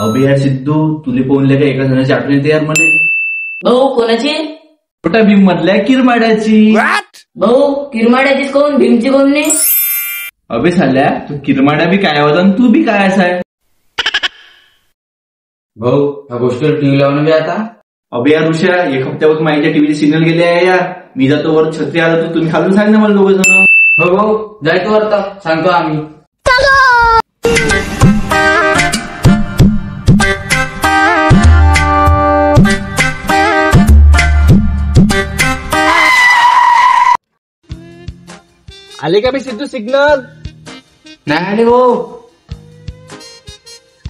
अबे यार सिद्धू, तुले पोहनले का एका जणाची आठवण येते यार मला. भाऊ कोणाची? छोटा भीम मधल्या किरमाड्याची. भाऊ किरमाड्याचीच कोण, भीमची कोण नाही? अबे साल्या, तू किरमाड्या बी काय होता आणि तू बी काय असा आहे. भाऊ ह्या गोष्टीवर टीव्ही लावून बी आता. अबे यार ऋषा, एक हप्त्यावर माझ्या टीव्हीचे सिग्नल गेले आहे यार. मी जातो वर, छत्री आला तर तुम्ही खालून सांग ना मला दोघं जण. हो भाऊ, जायचो आता, सांगतो आम्ही. आले का बे सिद्धू सिग्नल? नाही आले भाऊ.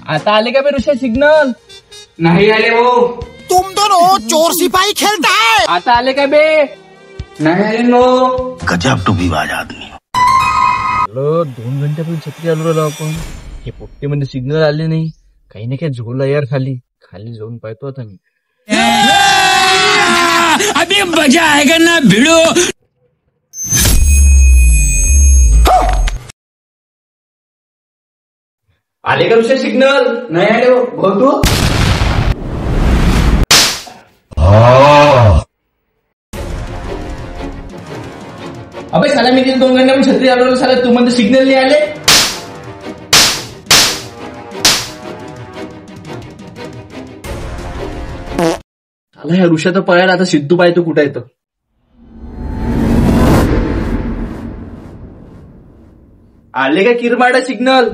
आता आले का बे ऋषा सिग्नल? नाही आले भाऊ. तुम दोनों चोर सिपाही खेलता है. आता आले का बे? नाही आले भाऊ. गजब टुबीबाज आदमी. 2 घंट्यापूर्वी छत्री आलो राहिलो आपण. हे पोट्टे मध्ये सिग्नल आले नाही. काही नाही काय झोला यार खाली जाऊन पाहतो आता मी. अभी मजा आएगा ना भिड़ो. आले का ऋषा सिग्नल? नाही आले भाऊ. तू अबे साला, मी 2 घंट्यापूर्वी छत्री आलो साला, तू म्हणजे सिग्नल नाही आले. साला ह्या ऋषा तर पळायला, आता सिद्धू पाहतो कुठं येतं. आले का किरमाडा सिग्नल?